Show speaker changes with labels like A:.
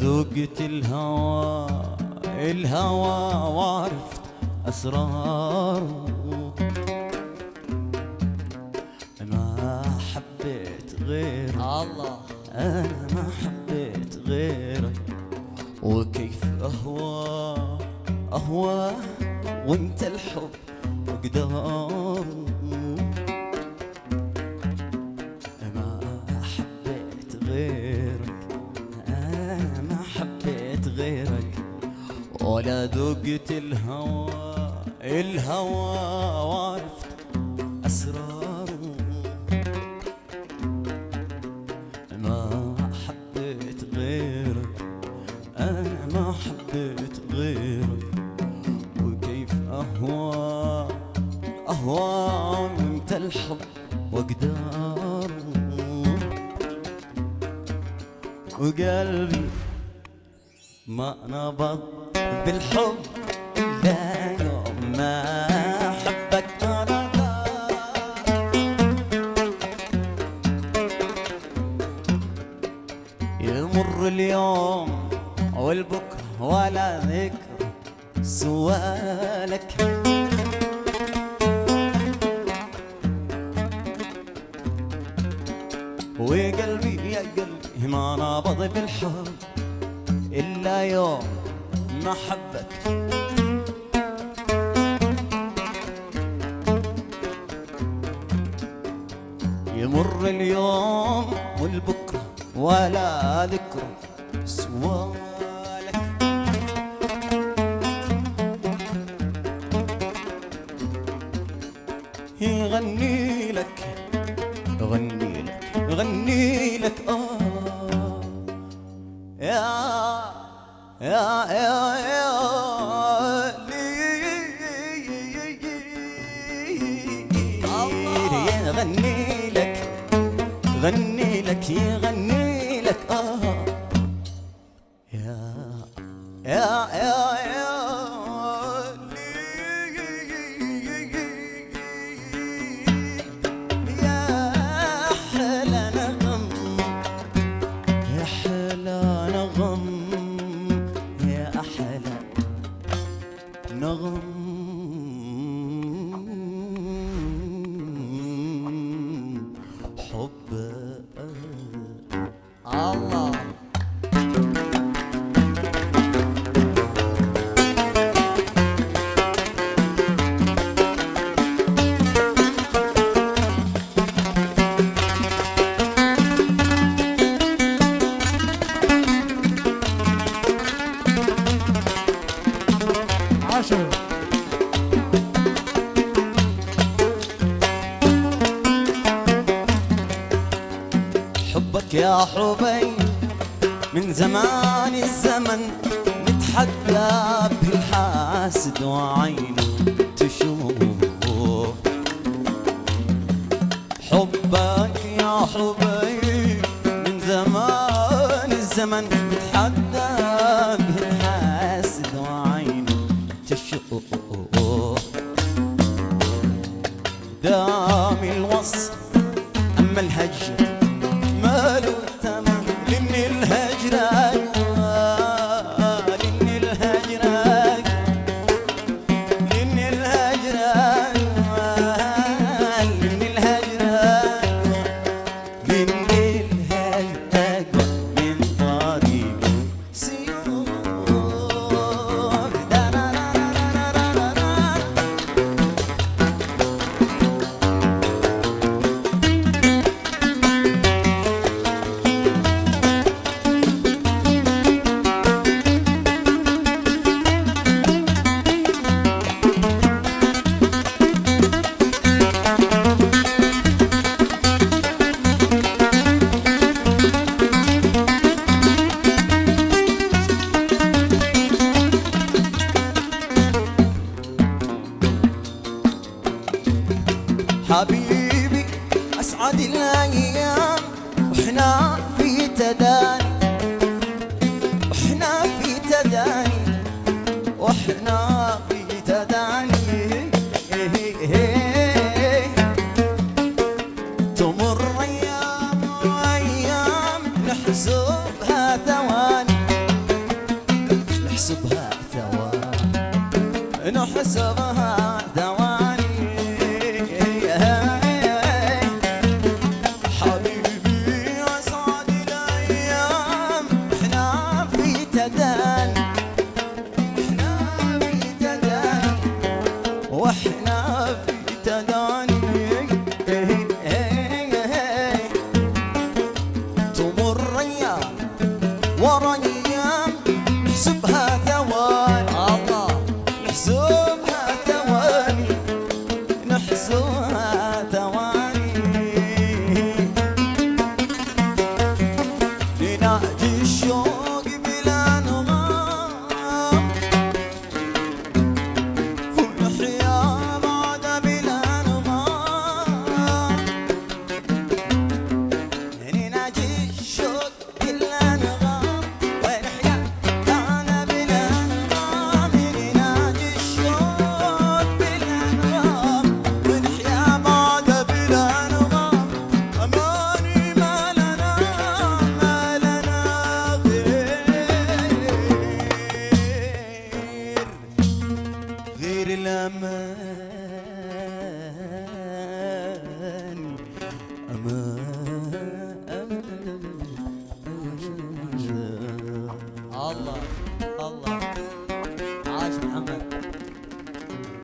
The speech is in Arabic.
A: ذقت الهوى وعرفت أسراره، ما حبيت غيرك
B: الله،
A: أنا ما حبيت غيرك، وكيف أهوى وانت الحب وقداره، ما حبيت غيرك أنا ما حبيت غيرك، ولا ذقت الهوى وعرفت أسراره، ما حبيت غيرك أنا ما حبيت غيرك، وكيف أهوى وانت الحب وقداره، وقلبي ما نبض بالحب إلا يوم ما حبك أنا. يمر اليوم والبكرة ولا ذكر سوالك، وقلبي يا قلبي ما نبض بالحب إلا يوم ما حبك. يمر اليوم والبكرة ولا ذكر سوالك، يغني لك يغني لك يغني لك يا يغني لك يغني لك يغني لك يا حلا نغم، يا حلا نغم، يا أحلى نغم، حب
B: الله.
C: عشرة
A: حبك يا حبي من زمان الزمن نتحدى بالحاسد وعينه تشوف، حبك يا حبي من زمان الزمن نتحدى بالحاسد وعينه تشوف، دام الوصف أما الهجر ماله تمام، لأن الهجر لأن الهجر لأن الهجر لأن الهجر لأن الهجر من طريق سيوف. حبيبي أسعد الأيام وإحنا في تداني، وإحنا في تداني، وإحنا في تداني، تمر أيام وأيام نحسبها ثواني، نحسبها ثواني، نحسبها ثواني. حبيبي أسعد الأيام إحنا في تداني، إحنا في تداني، وإحنا في تداني. تمر أيام ورا أيام نحسبها ثواني، الله نحسبها ثواني، نحسبها ثواني. ننادي الشوق بلا نغام، ونحيا بعد بلا نغام. ننادي الشوق بلا نغام، ونحيا بعد بلا نغام. ننادي الشوق بلا نغام، ونحيا بعد بلا نغام. أماني ما لنا غير الأمان.